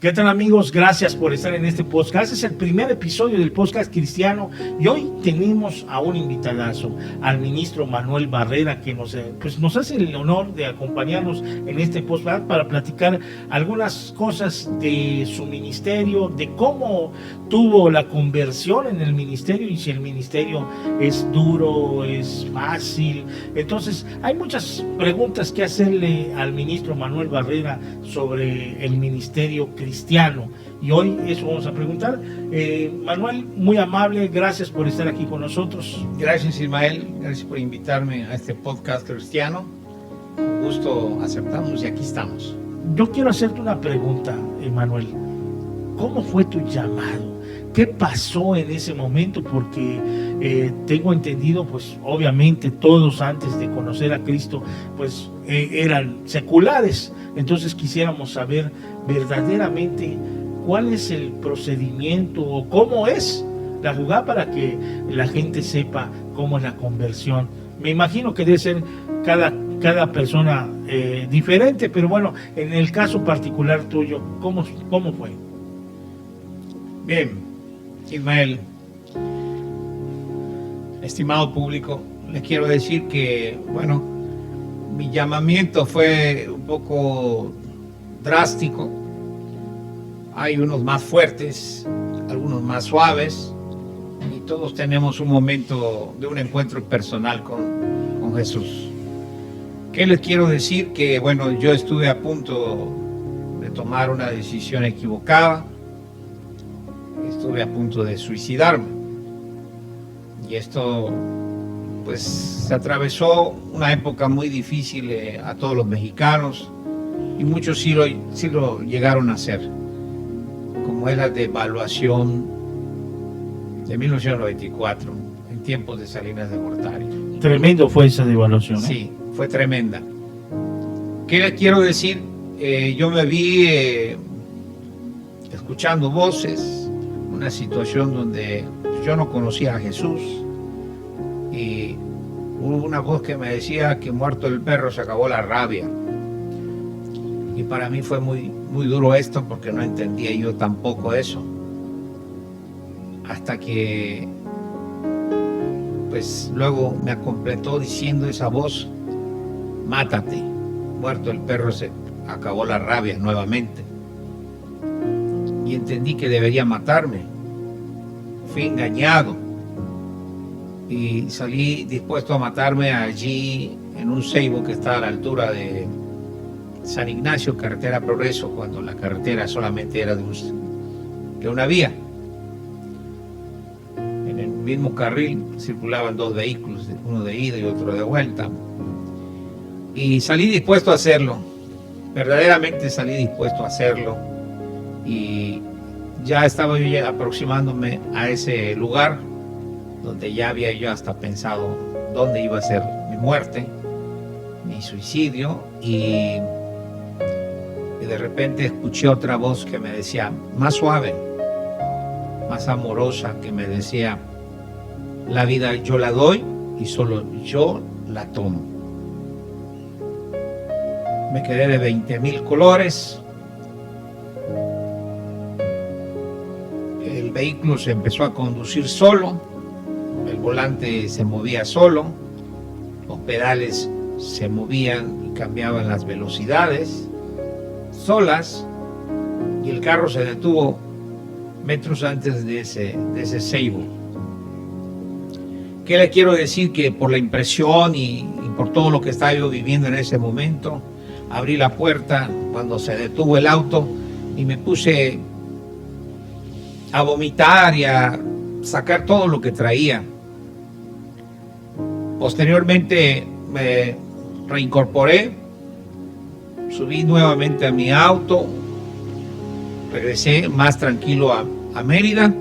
¿Qué tal, amigos? Gracias por estar en este podcast. Es el primer episodio del podcast cristiano y hoy tenemos a un invitadazo, al ministro Manuel Barrera, que nos hace el honor de acompañarnos en este podcast para platicar algunas cosas de su ministerio, de cómo tuvo la conversión en el ministerio y si el ministerio es duro, es fácil. Entonces, hay muchas preguntas que hacerle al ministro Manuel Barrera sobre el ministerio cristiano. Y hoy eso vamos a preguntar. Manuel, muy amable, gracias por estar aquí con nosotros. Gracias, Ismael, gracias por invitarme a este podcast cristiano. Con gusto aceptamos y aquí estamos. Yo quiero hacerte una pregunta, Manuel. ¿Cómo fue tu llamado? ¿Qué pasó en ese momento? Porque tengo entendido, pues obviamente todos antes de conocer a Cristo, pues eran seculares. Entonces quisiéramos saber verdaderamente cuál es el procedimiento o cómo es la jugada para que la gente sepa cómo es la conversión. Me imagino que debe ser cada persona diferente, pero bueno, en el caso particular tuyo, ¿cómo fue? Bien, Ismael, estimado público, les quiero decir que, bueno, mi llamamiento fue un poco drástico. Hay unos más fuertes, algunos más suaves, y todos tenemos un momento de un encuentro personal con Jesús. ¿Qué les quiero decir? Que, bueno, yo estuve a punto de tomar una decisión equivocada. Estuve a punto de suicidarme y esto pues se atravesó una época muy difícil a todos los mexicanos y muchos sí lo llegaron a hacer, como es la devaluación de 1994 en tiempos de Salinas de Gortari. Tremendo fue esa devaluación, ¿eh? Sí, fue tremenda. ¿Qué les quiero decir? Yo me vi escuchando voces, una situación donde yo no conocía a Jesús y hubo una voz que me decía que muerto el perro se acabó la rabia, y para mí fue muy, muy duro esto porque no entendía yo tampoco eso, hasta que pues luego me completó diciendo esa voz: mátate, muerto el perro se acabó la rabia nuevamente. Y entendí que debería matarme. Fui engañado y salí dispuesto a matarme allí en un ceibo que está a la altura de San Ignacio, carretera Progreso, cuando la carretera solamente era de una vía. En el mismo carril circulaban dos vehículos, uno de ida y otro de vuelta. Y salí dispuesto a hacerlo, verdaderamente salí dispuesto a hacerlo. Y ya estaba yo aproximándome a ese lugar donde ya había yo hasta pensado dónde iba a ser mi muerte, mi suicidio, y de repente escuché otra voz que me decía, más suave, más amorosa, que me decía: la vida yo la doy y solo yo la tomo. Me quedé de 20,000 colores. El vehículo se empezó a conducir solo, el volante se movía solo, los pedales se movían y cambiaban las velocidades solas, y el carro se detuvo metros antes de ese ceibo. ¿Qué le quiero decir? Que por la impresión y por todo lo que estaba yo viviendo en ese momento, abrí la puerta cuando se detuvo el auto y me puse a vomitar y a sacar todo lo que traía. Posteriormente me reincorporé, subí nuevamente a mi auto, regresé más tranquilo a Mérida,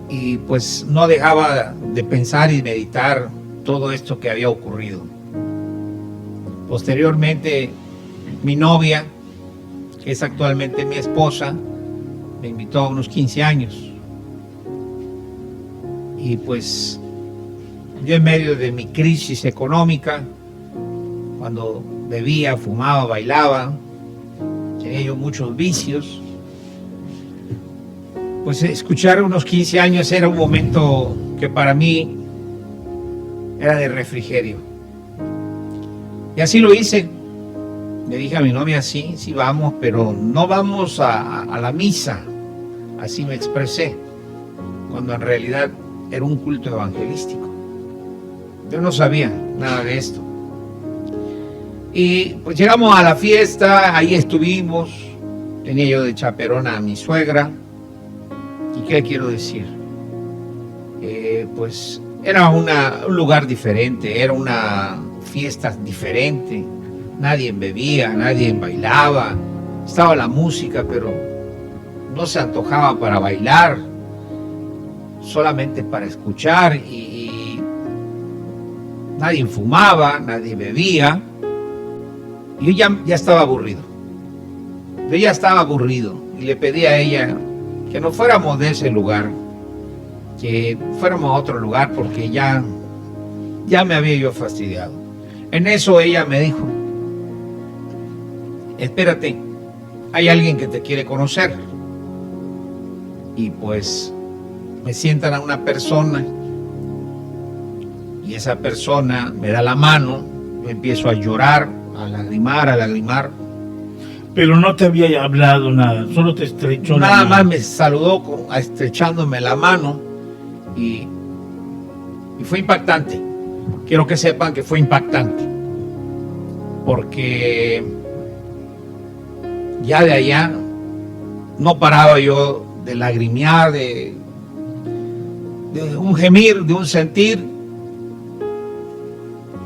y pues no dejaba de pensar y meditar todo esto que había ocurrido. Posteriormente, mi novia, que es actualmente mi esposa, me invitó a unos 15 años. Y pues yo, en medio de mi crisis económica, cuando bebía, fumaba, bailaba, tenía tenía yo muchos vicios. Pues escuchar unos 15 años era un momento que para mí era de refrigerio. Y así lo hice. Le dije a mi novia, sí vamos, pero no vamos a la misa. Así me expresé, cuando en realidad era un culto evangelístico. Yo no sabía nada de esto. Y pues llegamos a la fiesta, ahí estuvimos, tenía yo de chaperona a mi suegra. ¿Y qué quiero decir? Pues era un lugar diferente, era una fiesta diferente. Nadie bebía, nadie bailaba, estaba la música, pero no se antojaba para bailar, solamente para escuchar, y nadie fumaba, nadie bebía. Y yo ya estaba aburrido. Yo ya estaba aburrido y le pedí a ella que no fuéramos de ese lugar, que fuéramos a otro lugar, porque ya me había yo fastidiado. En eso ella me dijo, espérate, hay alguien que te quiere conocer. Y pues me sientan a una persona y esa persona me da la mano, yo empiezo a llorar, a lagrimar. Pero no te había hablado nada, solo te estrechó la Nada mano. más me saludó estrechándome la mano y fue impactante. Quiero que sepan que fue impactante, porque ya de allá no paraba yo de lagrimear, de un gemir, de un sentir.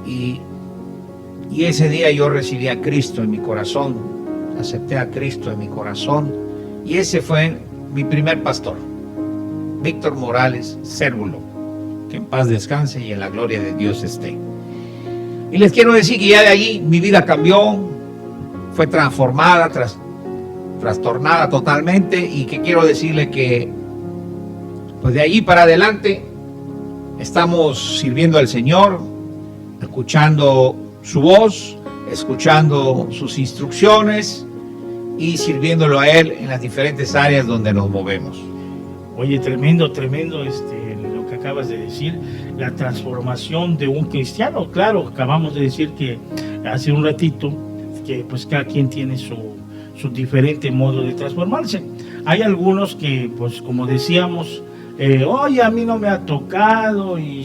Y ese día yo recibí a Cristo en mi corazón, acepté a Cristo en mi corazón, y ese fue mi primer pastor, Víctor Morales Cérvulo, que en paz descanse y en la gloria de Dios esté. Y les quiero decir que ya de allí mi vida cambió, fue transformada, trastornada totalmente, y que quiero decirle que pues de allí para adelante estamos sirviendo al Señor, escuchando su voz, escuchando sus instrucciones y sirviéndolo a Él en las diferentes áreas donde nos movemos. Oye, tremendo lo que acabas de decir, la transformación de un cristiano. Claro, acabamos de decir que hace un ratito que pues cada quien tiene su diferente modo de transformarse. Hay algunos que, pues como decíamos, oye, a mí no me ha tocado y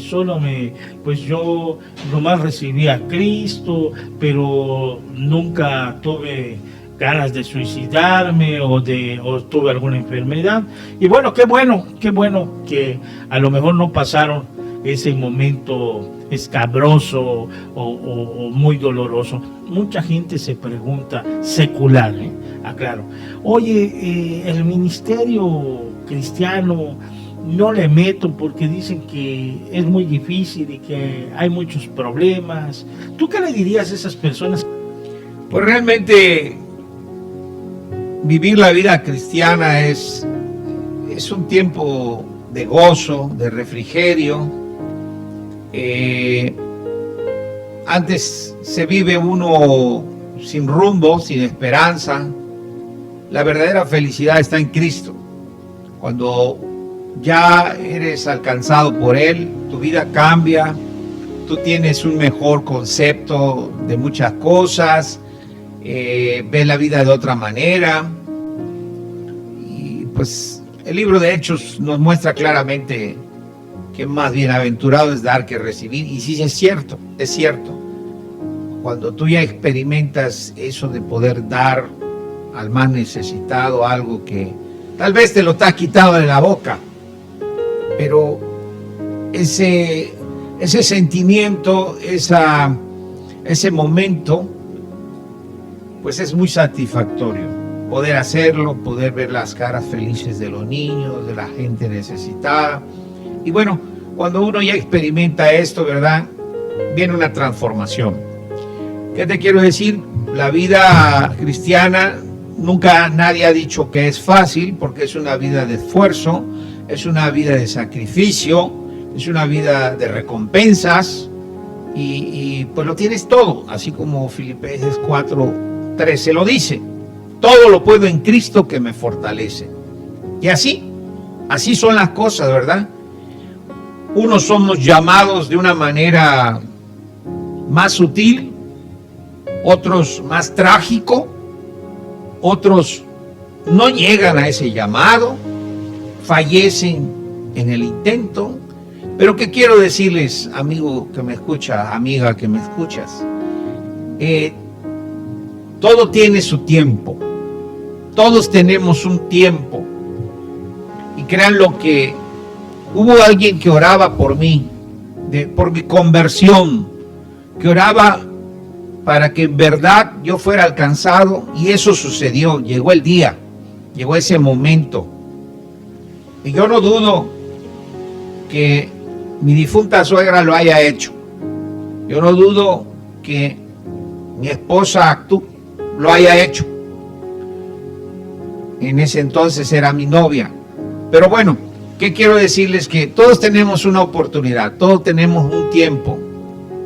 pues yo nomás recibí a Cristo, pero nunca tuve ganas de suicidarme o tuve alguna enfermedad. Y bueno, qué bueno que a lo mejor no pasaron ese momento escabroso o muy doloroso. Mucha gente se pregunta, secular, aclaro, oye, el ministerio cristiano no le meto porque dicen que es muy difícil y que hay muchos problemas. ¿Tú qué le dirías a esas personas? Pues realmente vivir la vida cristiana es un tiempo de gozo, de refrigerio. Antes se vive uno sin rumbo, sin esperanza. La verdadera felicidad está en Cristo. Cuando ya eres alcanzado por Él, tu vida cambia, tú tienes un mejor concepto de muchas cosas, ves la vida de otra manera. Y pues el libro de Hechos nos muestra claramente que más bienaventurado es dar que recibir. Y sí, es cierto. Cuando tú ya experimentas eso de poder dar al más necesitado algo que tal vez te lo está quitado de la boca, pero ese sentimiento, ese momento, pues es muy satisfactorio. Poder hacerlo, poder ver las caras felices de los niños, de la gente necesitada. Y bueno, cuando uno ya experimenta esto, ¿verdad? Viene una transformación. ¿Qué te quiero decir? La vida cristiana, nunca nadie ha dicho que es fácil, porque es una vida de esfuerzo, es una vida de sacrificio, es una vida de recompensas, y pues lo tienes todo, así como Filipenses 4:13 lo dice. todo lo puedo en Cristo que me fortalece. Y así son las cosas, ¿verdad? Unos somos llamados de una manera más sutil, otros más trágico, otros no llegan a ese llamado, fallecen en el intento. Pero ¿qué quiero decirles, amigo que me escucha, amiga que me escuchas? Todo tiene su tiempo. Todos tenemos un tiempo. Y créanlo que hubo alguien que oraba por mí, por mi conversión, que oraba para que en verdad yo fuera alcanzado, y eso sucedió. Llegó el día, llegó ese momento. Y yo no dudo que mi difunta suegra lo haya hecho. Yo no dudo que mi esposa lo haya hecho. En ese entonces era mi novia. Pero bueno, ¿qué quiero decirles? Que todos tenemos una oportunidad, todos tenemos un tiempo.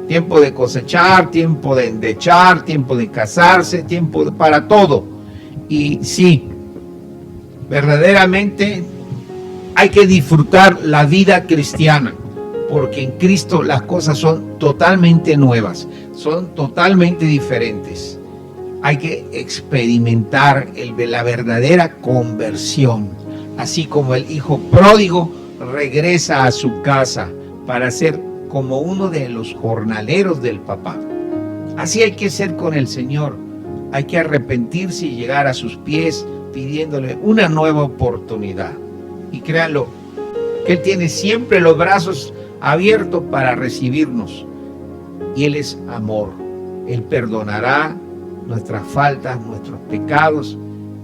Tiempo de cosechar, tiempo de endechar, tiempo de casarse, tiempo para todo. Y sí, verdaderamente hay que disfrutar la vida cristiana, porque en Cristo las cosas son totalmente nuevas, son totalmente diferentes. Hay que experimentar la verdadera conversión, así como el hijo pródigo regresa a su casa para ser como uno de los jornaleros del papá. Así hay que ser con el Señor. Hay que arrepentirse y llegar a sus pies pidiéndole una nueva oportunidad. Y créanlo, que Él tiene siempre los brazos abiertos para recibirnos. Y Él es amor. Él perdonará nuestras faltas, nuestros pecados,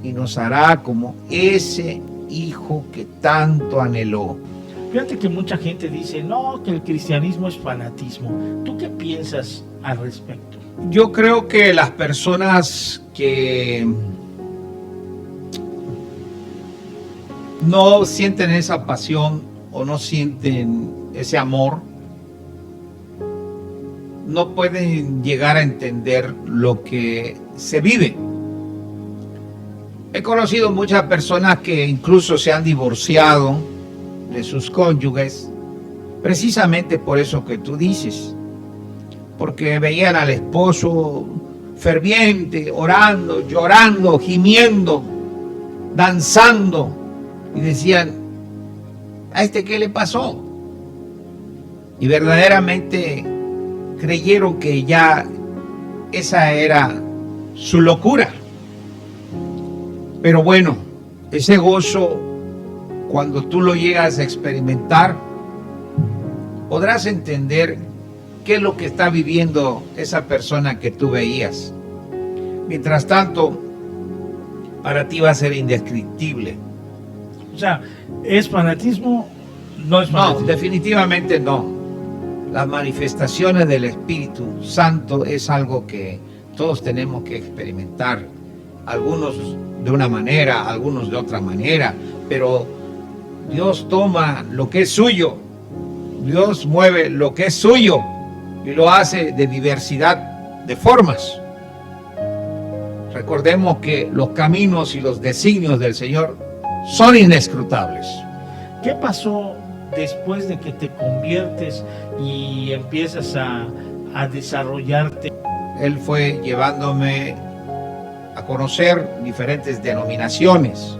y nos hará como ese hijo que tanto anheló. Fíjate que mucha gente dice, no, que el cristianismo es fanatismo. ¿Tú qué piensas al respecto? Yo creo que las personas que no sienten esa pasión o no sienten ese amor, no pueden llegar a entender lo que se vive. He conocido muchas personas que incluso se han divorciado de sus cónyuges, precisamente por eso que tú dices, porque veían al esposo ferviente, orando, llorando, gimiendo, danzando, y decían, ¿a este qué le pasó? Y verdaderamente creyeron que ya esa era su locura. Pero bueno, ese gozo, cuando tú lo llegas a experimentar, podrás entender qué es lo que está viviendo esa persona que tú veías. Mientras tanto, para ti va a ser indescriptible. O sea, ¿es fanatismo? No es fanatismo. No, definitivamente no. Las manifestaciones del Espíritu Santo es algo que todos tenemos que experimentar. Algunos de una manera, algunos de otra manera, pero Dios toma lo que es suyo, Dios mueve lo que es suyo y lo hace de diversidad de formas. Recordemos que los caminos y los designios del Señor son inescrutables. ¿Qué pasó después de que te conviertes y empiezas a desarrollarte? Él fue llevándome a conocer diferentes denominaciones.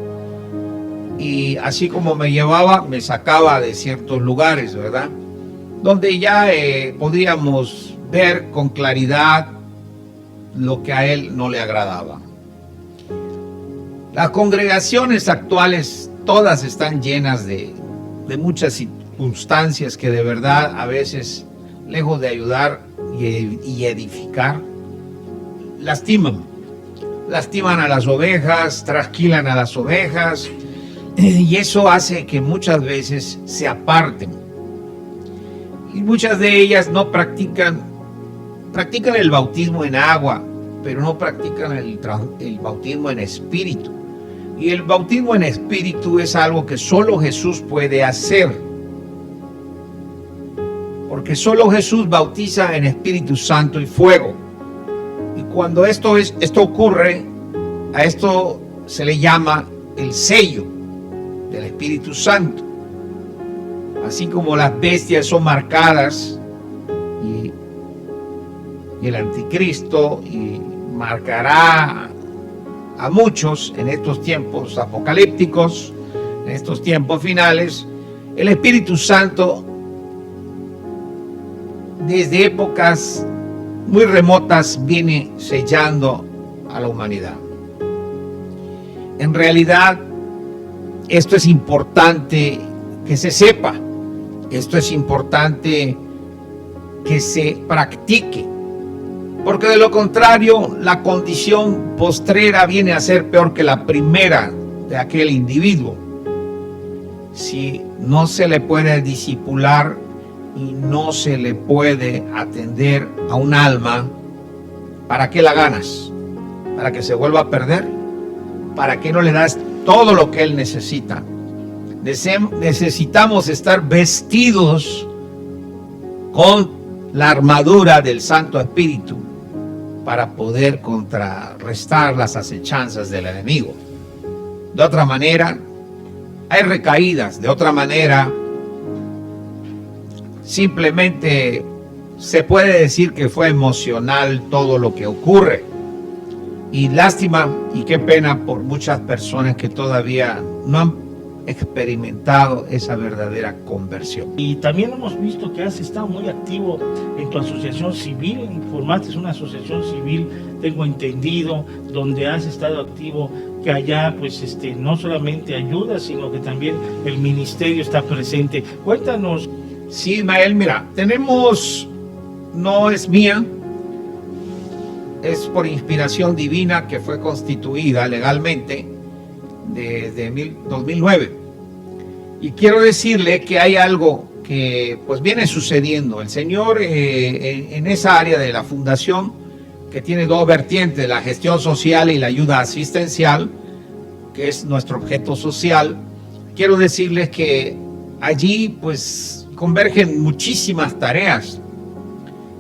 Y así como me llevaba, me sacaba de ciertos lugares, ¿verdad? Donde ya podíamos ver con claridad lo que a él no le agradaba. Las congregaciones actuales todas están llenas de muchas circunstancias que de verdad a veces, lejos de ayudar y edificar, lastiman a las ovejas, trasquilan a las ovejas, y eso hace que muchas veces se aparten. Y muchas de ellas no practican el bautismo en agua, pero no practican el bautismo en espíritu. Y el bautismo en espíritu es algo que solo Jesús puede hacer. Porque solo Jesús bautiza en Espíritu Santo y fuego. Y cuando esto ocurre, A esto se le llama el sello del Espíritu Santo. Así como las bestias son marcadas y el anticristo y marcará a muchos en estos tiempos apocalípticos, en estos tiempos finales, el Espíritu Santo desde épocas muy remotas viene sellando a la humanidad. En realidad, esto es importante que se sepa, esto es importante que se practique, porque de lo contrario, la condición postrera viene a ser peor que la primera de aquel individuo. Si no se le puede discipular y no se le puede atender a un alma, ¿para qué la ganas? ¿Para que se vuelva a perder? ¿Para qué no le das todo lo que él necesita? Necesitamos estar vestidos con la armadura del Santo Espíritu para poder contrarrestar las acechanzas del enemigo. De otra manera, hay recaídas. De otra manera, simplemente se puede decir que fue emocional todo lo que ocurre. Y lástima y qué pena por muchas personas que todavía no han experimentado esa verdadera conversión. Y también hemos visto que has estado muy activo en tu asociación civil, formaste una asociación civil, tengo entendido, donde has estado activo, que allá pues no solamente ayuda, sino que también el ministerio está presente. Cuéntanos. Sí, Ismael, mira, tenemos, no es mía, es por inspiración divina que fue constituida legalmente desde 2009. Y quiero decirle que hay algo que pues viene sucediendo. El Señor en esa área de la fundación, que tiene dos vertientes, la gestión social y la ayuda asistencial, que es nuestro objeto social, quiero decirles que allí pues convergen muchísimas tareas.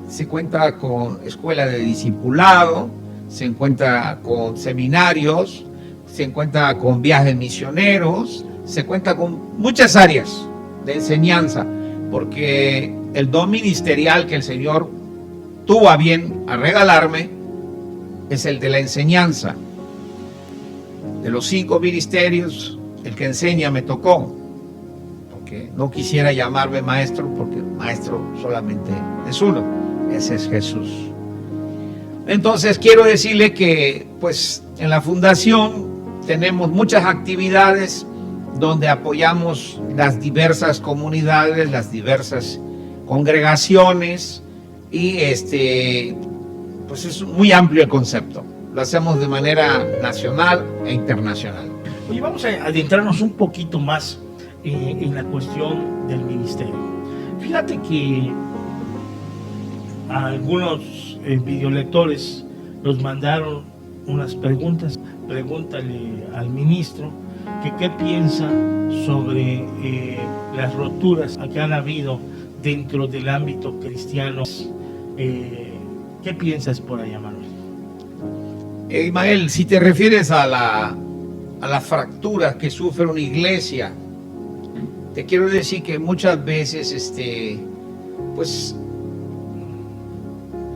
Se cuenta con escuela de discipulado, se encuentra con seminarios, se encuentra con viajes misioneros, se cuenta con muchas áreas de enseñanza, porque el don ministerial que el Señor tuvo a bien a regalarme es el de la enseñanza. De los 5 ministerios, el que enseña me tocó, porque no quisiera llamarme maestro, porque maestro solamente es uno, ese es Jesús. Entonces quiero decirle que pues en la fundación tenemos muchas actividades donde apoyamos las diversas comunidades, las diversas congregaciones, y pues es muy amplio el concepto. Lo hacemos de manera nacional e internacional. Oye, vamos a adentrarnos un poquito más en la cuestión del ministerio. Fíjate que a algunos videolectores nos mandaron unas preguntas. Pregúntale al ministro que qué piensa sobre las roturas que han habido dentro del ámbito cristiano. ¿Qué piensas por allá, Manuel? Ismael, si te refieres a las fracturas que sufre una iglesia, te quiero decir que muchas veces pues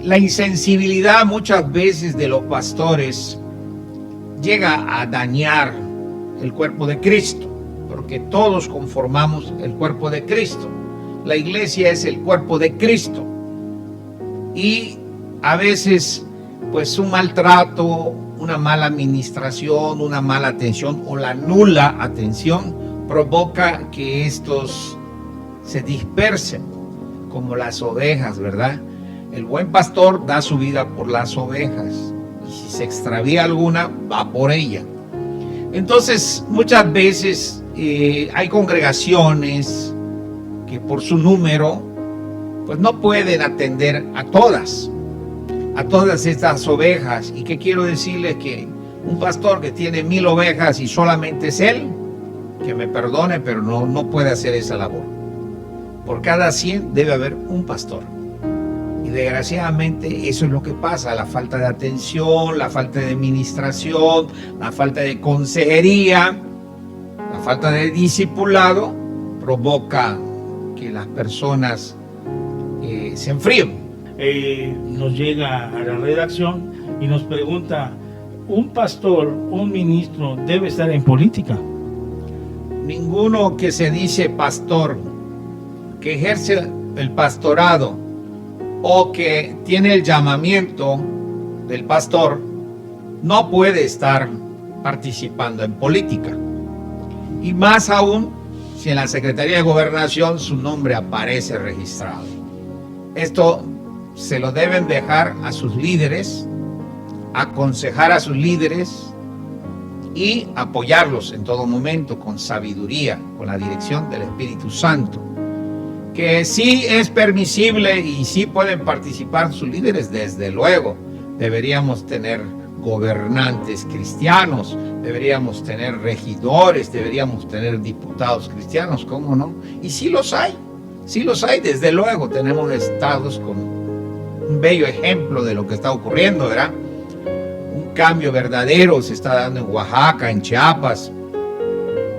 la insensibilidad muchas veces de los pastores llega a dañar el cuerpo de Cristo, porque todos conformamos el cuerpo de Cristo. La iglesia es el cuerpo de Cristo, y a veces pues un maltrato, una mala administración, una mala atención o la nula atención provoca que estos se dispersen como las ovejas, ¿verdad? El buen pastor da su vida por las ovejas, y si se extravía alguna, va por ella. Entonces, muchas veces hay congregaciones que por su número, pues no pueden atender a todas estas ovejas. ¿Y qué quiero decirles? Que un pastor que tiene 1000 ovejas y solamente es él, que me perdone, pero no puede hacer esa labor. Por cada 100 debe haber un pastor. Y desgraciadamente eso es lo que pasa, la falta de atención, la falta de administración, la falta de consejería, la falta de discipulado provoca que las personas se enfríen. Nos llega a la redacción y nos pregunta, ¿un pastor, un ministro debe estar en política? Ninguno que se dice pastor, que ejerce el pastorado o que tiene el llamamiento del pastor, no puede estar participando en política. Y más aún si en la Secretaría de Gobernación su nombre aparece registrado. Esto se lo deben dejar a sus líderes, aconsejar a sus líderes y apoyarlos en todo momento con sabiduría, con la dirección del Espíritu Santo. Que sí es permisible y sí pueden participar sus líderes, desde luego. Deberíamos tener gobernantes cristianos, deberíamos tener regidores, deberíamos tener diputados cristianos, ¿cómo no? Y sí los hay, desde luego. Tenemos estados con un bello ejemplo de lo que está ocurriendo, ¿verdad? Un cambio verdadero se está dando en Oaxaca, en Chiapas,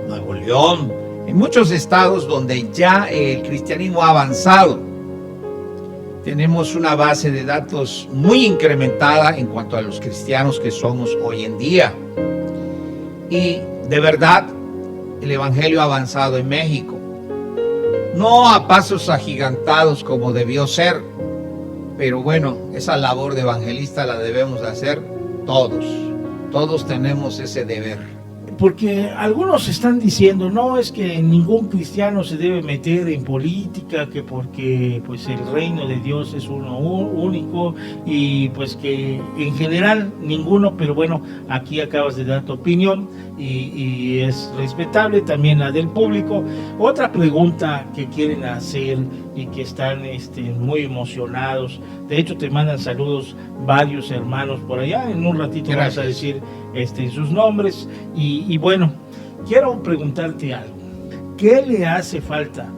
Nuevo León, en muchos estados donde ya el cristianismo ha avanzado. Tenemos una base de datos muy incrementada en cuanto a los cristianos que somos hoy en día. Y de verdad, el evangelio ha avanzado en México. No a pasos agigantados como debió ser, pero bueno, esa labor de evangelista la debemos hacer todos. Todos tenemos ese deber. Porque algunos están diciendo, no, es que ningún cristiano se debe meter en política, que porque pues el reino de Dios es uno único y pues que en general ninguno, pero bueno, aquí acabas de dar tu opinión y es respetable también la del público. Otra pregunta que quieren hacer y que están muy emocionados, de hecho te mandan saludos varios hermanos por allá, en un ratito Gracias. vas a decir sus nombres y bueno, quiero preguntarte algo. ¿Qué le hace falta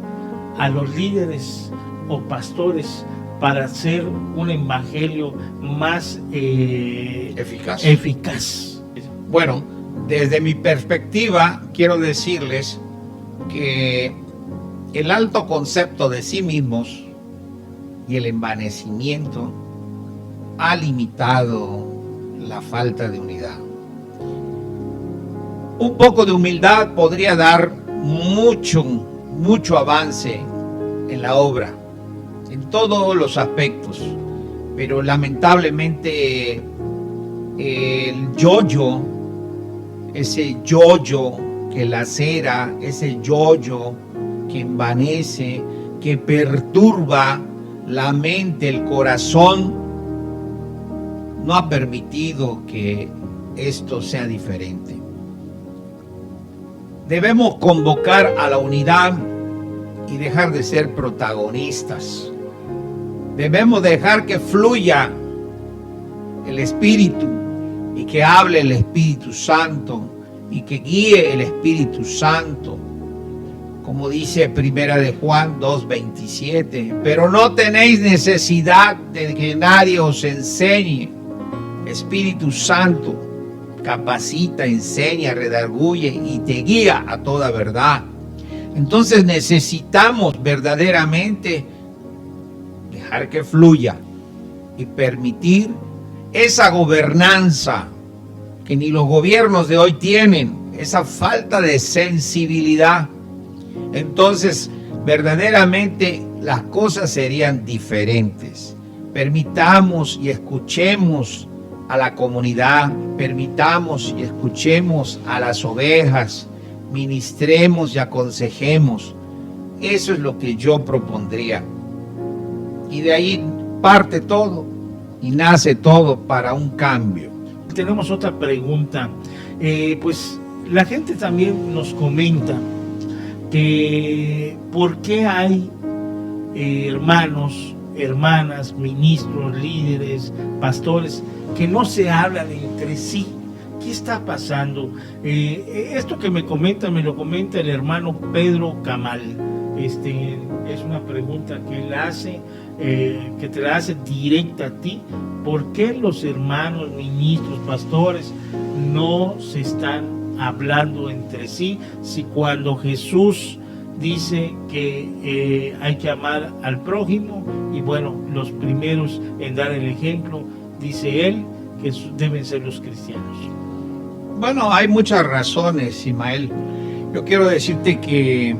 a los líderes o pastores para hacer un evangelio más eficaz? Bueno, desde mi perspectiva, quiero decirles que el alto concepto de sí mismos y el envanecimiento ha limitado la falta de unidad. Un poco de humildad podría dar mucho avance en la obra, en todos los aspectos, pero lamentablemente el yo-yo, ese yo-yo que lacera, ese yo-yo que envanece, que perturba la mente, el corazón, no ha permitido que esto sea diferente. Debemos convocar a la unidad y dejar de ser protagonistas. Debemos dejar que fluya el Espíritu y que hable el Espíritu Santo y que guíe el Espíritu Santo. Como dice Primera de Juan 2:27, pero no tenéis necesidad de que nadie os enseñe. Espíritu Santo capacita, enseña, redarguye y te guía a toda verdad. Entonces necesitamos verdaderamente dejar que fluya y permitir esa gobernanza que ni los gobiernos de hoy tienen, esa falta de sensibilidad. Entonces verdaderamente las cosas serían diferentes. Permitamos y escuchemos a la comunidad, permitamos y escuchemos a las ovejas, ministremos y aconsejemos. Eso es lo que yo propondría. Y de ahí parte todo y nace todo para un cambio. Tenemos otra pregunta. Pues la gente también nos comenta que por qué hay hermanos, hermanas, ministros, líderes, pastores que no se hablan entre sí. ¿Qué está pasando? Esto que me lo comenta el hermano Pedro Camal. Es una pregunta que él hace, que te la hace directa a ti. ¿Por qué los hermanos, ministros, pastores no se están hablando entre sí? Si cuando Jesús dice que hay que amar al prójimo, y bueno, los primeros en dar el ejemplo, dice él, que deben ser los cristianos. Bueno, hay muchas razones, Ismael. Yo quiero decirte que,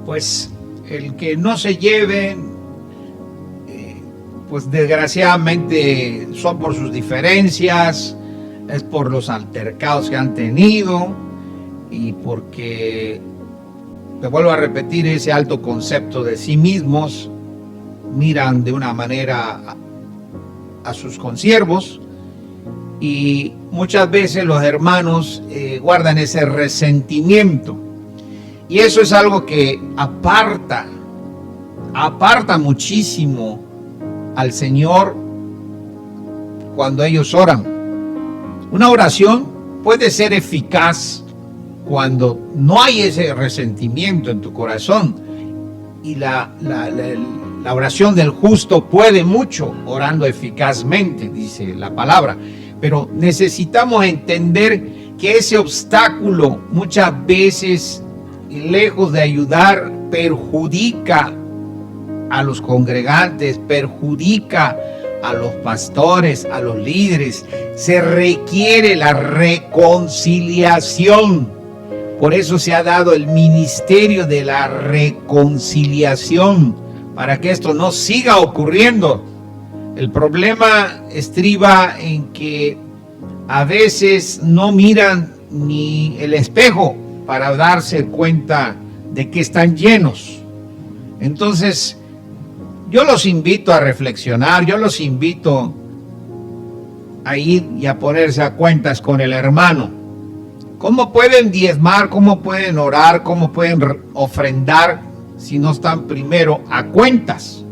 pues, el que no se lleven, pues desgraciadamente son por sus diferencias, es por los altercados que han tenido y porque, te vuelvo a repetir, ese alto concepto de sí mismos, miran de una manera a sus consiervos, y muchas veces los hermanos guardan ese resentimiento, y eso es algo que aparta muchísimo al Señor cuando ellos oran. Una oración puede ser eficaz cuando no hay ese resentimiento en tu corazón, y la oración del justo puede mucho orando eficazmente, dice la palabra. Pero necesitamos entender que ese obstáculo muchas veces, lejos de ayudar, perjudica a los congregantes, perjudica a los pastores, a los líderes. Se requiere la reconciliación. Por eso se ha dado el ministerio de la reconciliación, para que esto no siga ocurriendo. El problema estriba en que a veces no miran ni el espejo para darse cuenta de que están llenos. Entonces, yo los invito a reflexionar, yo los invito a ir y a ponerse a cuentas con el hermano. ¿Cómo pueden diezmar? ¿Cómo pueden orar? ¿Cómo pueden ofrendar si no están primero a cuentas?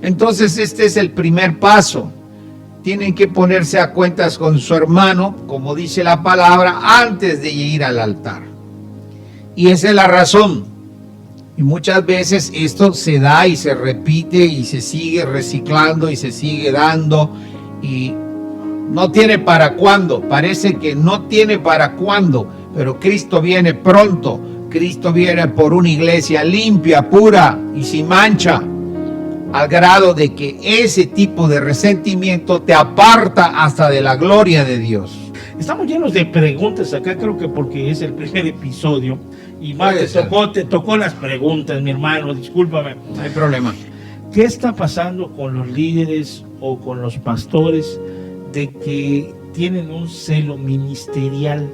Entonces este es el primer paso. Tienen que ponerse a cuentas con su hermano, como dice la palabra, antes de ir al altar. Y esa es la razón. Y muchas veces esto se da y se repite y se sigue reciclando y se sigue dando, y no tiene para cuándo. Parece que no tiene para cuándo, pero Cristo viene pronto. Cristo viene por una iglesia limpia, pura y sin mancha, al grado de que ese tipo de resentimiento te aparta hasta de la gloria de Dios. Estamos llenos de preguntas acá, creo que porque es el primer episodio. Y más te tocó las preguntas, mi hermano, discúlpame. No hay problema. ¿Qué está pasando con los líderes o con los pastores de que tienen un celo ministerial?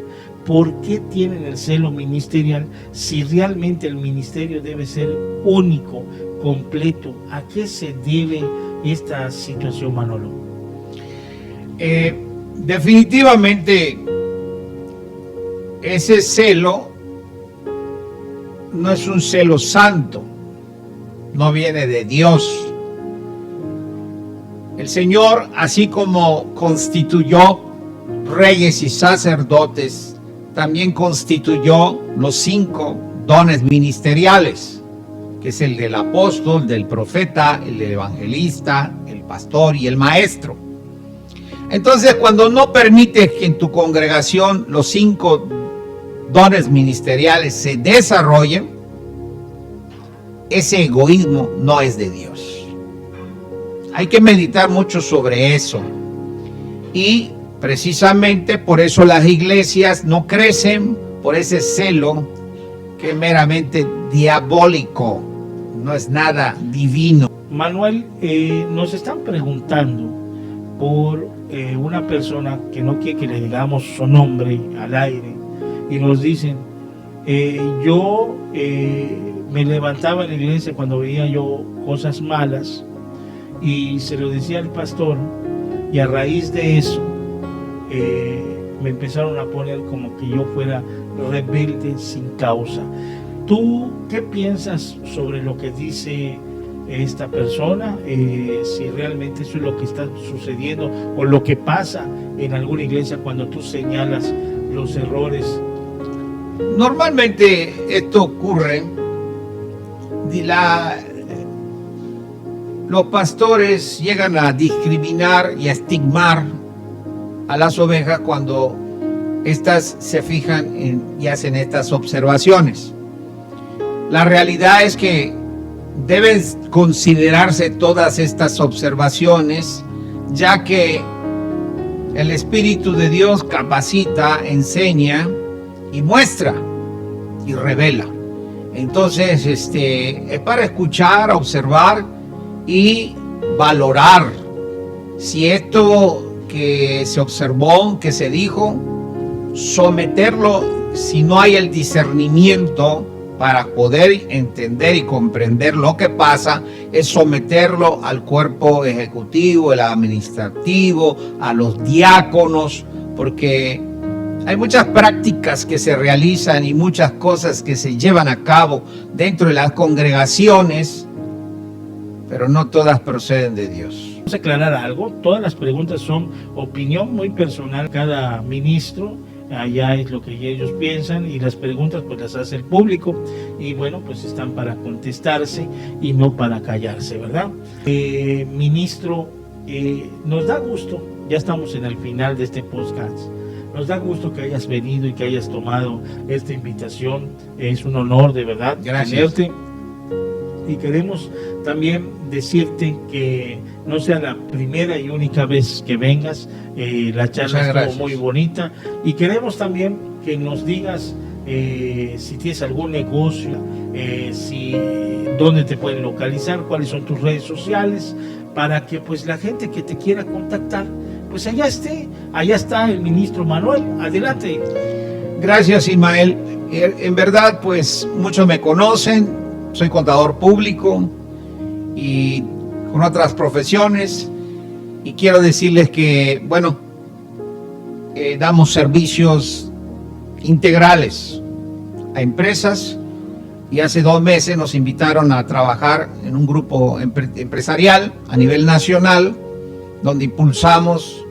¿Por qué tienen el celo ministerial si realmente el ministerio debe ser único, completo? ¿A qué se debe esta situación, Manolo? Definitivamente ese celo no es un celo santo, no viene de Dios. El Señor, así como constituyó reyes y sacerdotes, también constituyó los 5 dones ministeriales, que es el del apóstol, del profeta, el del evangelista, el pastor y el maestro. Entonces, cuando no permites que en tu congregación los 5 dones ministeriales se desarrollen, ese egoísmo no es de Dios. Hay que meditar mucho sobre eso. Y precisamente por eso las iglesias no crecen, por ese celo que es meramente diabólico, no es nada divino. Manuel, nos están preguntando por una persona que no quiere que le digamos su nombre al aire, y nos dicen, yo me levantaba en la iglesia cuando veía yo cosas malas y se lo decía al pastor, y a raíz de eso me empezaron a poner como que yo fuera rebelde sin causa. ¿Tú qué piensas sobre lo que dice esta persona? Si realmente eso es lo que está sucediendo o lo que pasa en alguna iglesia cuando tú señalas los errores. Normalmente esto ocurre los pastores llegan a discriminar y a estigmar a las ovejas cuando éstas se fijan y hacen estas observaciones. La realidad es que deben considerarse todas estas observaciones, ya que el Espíritu de Dios capacita, enseña y muestra y revela. Entonces, es para escuchar, observar y valorar si esto que se observó, que se dijo, someterlo, si no hay el discernimiento para poder entender y comprender lo que pasa, es someterlo al cuerpo ejecutivo, el administrativo, a los diáconos, porque hay muchas prácticas que se realizan y muchas cosas que se llevan a cabo dentro de las congregaciones, pero no todas proceden de Dios. Vamos a aclarar algo, todas las preguntas son opinión muy personal, cada ministro, allá es lo que ellos piensan, y las preguntas pues las hace el público, y bueno, pues están para contestarse y no para callarse, ¿verdad? Ministro, nos da gusto, ya estamos en el final de este podcast, nos da gusto que hayas venido y que hayas tomado esta invitación, es un honor de verdad tenerte. Y queremos también decirte que no sea la primera y única vez que vengas. La charla estuvo muy bonita. Y queremos también que nos digas si tienes algún negocio, dónde te pueden localizar, cuáles son tus redes sociales, para que pues la gente que te quiera contactar, pues allá esté. Allá está el ministro Manuel. Adelante. Gracias, Ismael. En verdad, pues muchos me conocen. Soy contador público y con otras profesiones, y quiero decirles que, bueno, damos servicios integrales a empresas, y hace 2 meses nos invitaron a trabajar en un grupo empresarial a nivel nacional, donde impulsamos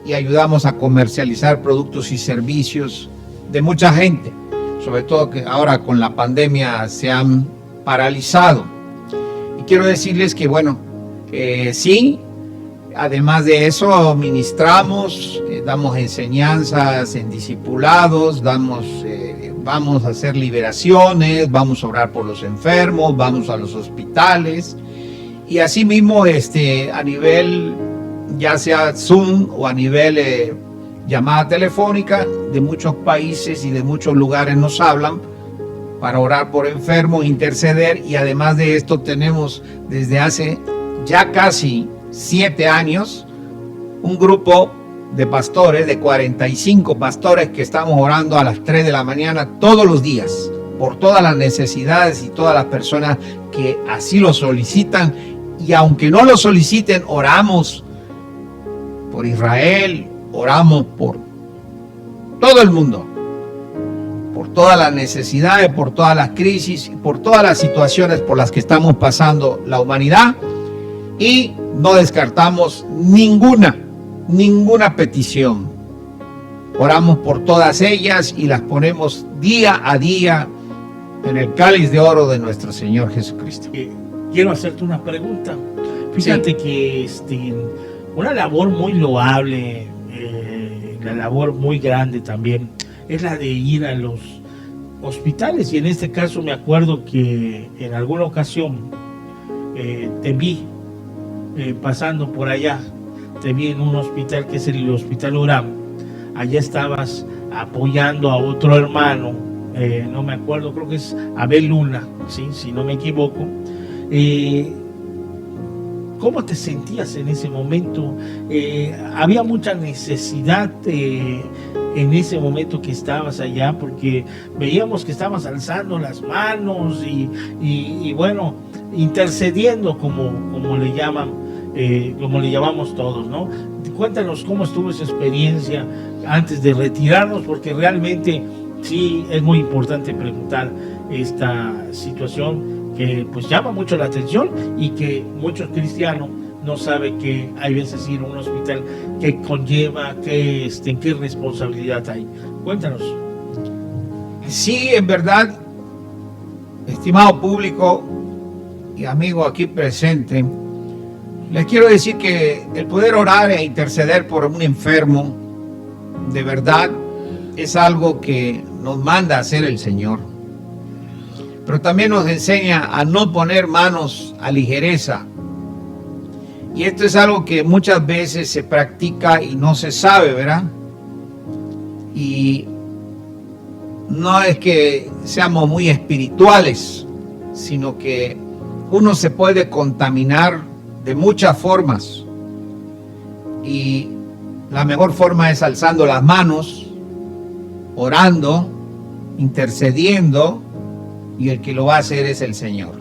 y ayudamos a comercializar productos y servicios de mucha gente, sobre todo que ahora con la pandemia se han paralizado. Y quiero decirles que, bueno, sí, además de eso, ministramos, damos enseñanzas en discipulados, vamos a hacer liberaciones, vamos a orar por los enfermos, vamos a los hospitales, y asimismo, a nivel, ya sea Zoom o a nivel llamada telefónica, de muchos países y de muchos lugares nos hablan para orar por enfermos, interceder, y además de esto tenemos desde hace ya casi 7 años un grupo de pastores, de 45 pastores, que estamos orando a las 3 de la mañana todos los días por todas las necesidades y todas las personas que así lo solicitan, y aunque no lo soliciten, oramos por Israel, oramos por todo el mundo, por todas las necesidades, por todas las crisis, por todas las situaciones por las que estamos pasando la humanidad, y no descartamos ninguna petición. Oramos por todas ellas y las ponemos día a día en el cáliz de oro de nuestro Señor Jesucristo. Quiero hacerte una pregunta. Fíjate que una labor muy loable, la labor muy grande también, es la de ir a los hospitales, y en este caso me acuerdo que en alguna ocasión te vi pasando por allá, te vi en un hospital que es el Hospital Uram. Allá estabas apoyando a otro hermano, no me acuerdo, creo que es Abel Luna, ¿sí? Si no me equivoco. ¿Cómo te sentías en ese momento? ¿Había mucha necesidad en ese momento que estabas allá? Porque veíamos que estabas alzando las manos y bueno, intercediendo como le llaman, como le llamamos todos, ¿no? Cuéntanos cómo estuvo esa experiencia antes de retirarnos, porque realmente sí es muy importante preguntar esta situación que pues llama mucho la atención, y que muchos cristianos no saben que hay veces ir a un hospital que conlleva, qué responsabilidad hay. Cuéntanos. Sí, en verdad, Estimado público y amigo aquí presente, les quiero decir que el poder orar e interceder por un enfermo, de verdad, es algo que nos manda a hacer el Señor. Pero también nos enseña a no poner manos a ligereza. Y esto es algo que muchas veces se practica y no se sabe, ¿verdad? Y no es que seamos muy espirituales, sino que uno se puede contaminar de muchas formas. Y la mejor forma es alzando las manos, orando, intercediendo, y el que lo va a hacer es el Señor.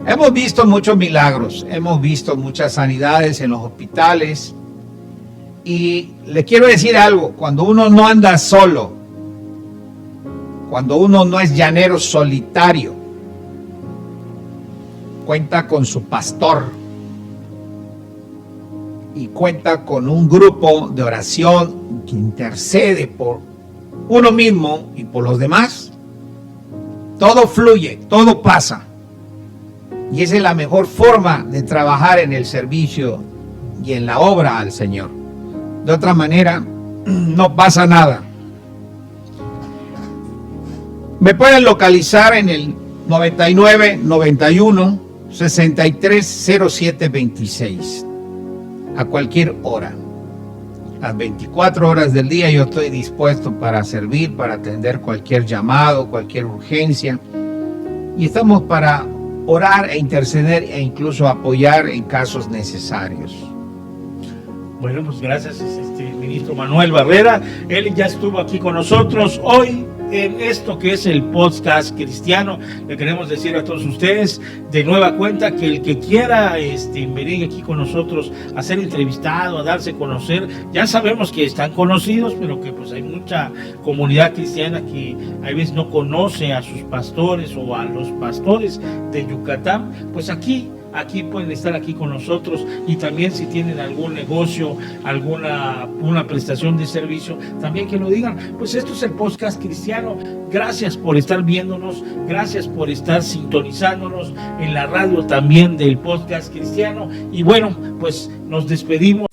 Hemos visto muchos milagros, hemos visto muchas sanidades en los hospitales, y le quiero decir algo: cuando uno no anda solo, cuando uno no es llanero solitario, cuenta con su pastor y cuenta con un grupo de oración que intercede por uno mismo y por los demás, todo fluye, todo pasa. Y esa es la mejor forma de trabajar en el servicio y en la obra al Señor. De otra manera, no pasa nada. Me pueden localizar en el 99 91 63 07 26 a cualquier hora. Las 24 horas del día yo estoy dispuesto para servir, para atender cualquier llamado, cualquier urgencia. Y estamos para orar e interceder e incluso apoyar en casos necesarios. Bueno, pues gracias, ministro Manuel Barrera. Él ya estuvo aquí con nosotros hoy en esto que es el podcast cristiano. Le queremos decir a todos ustedes de nueva cuenta que el que quiera venir aquí con nosotros a ser entrevistado, a darse a conocer, ya sabemos que están conocidos, pero que pues hay mucha comunidad cristiana que a veces no conoce a sus pastores o a los pastores de Yucatán. Pues aquí pueden estar aquí con nosotros, y también si tienen algún negocio, una prestación de servicio, también que lo digan. Pues esto es el podcast cristiano. Gracias por estar viéndonos, gracias por estar sintonizándonos en la radio también del podcast cristiano. Y bueno, pues nos despedimos.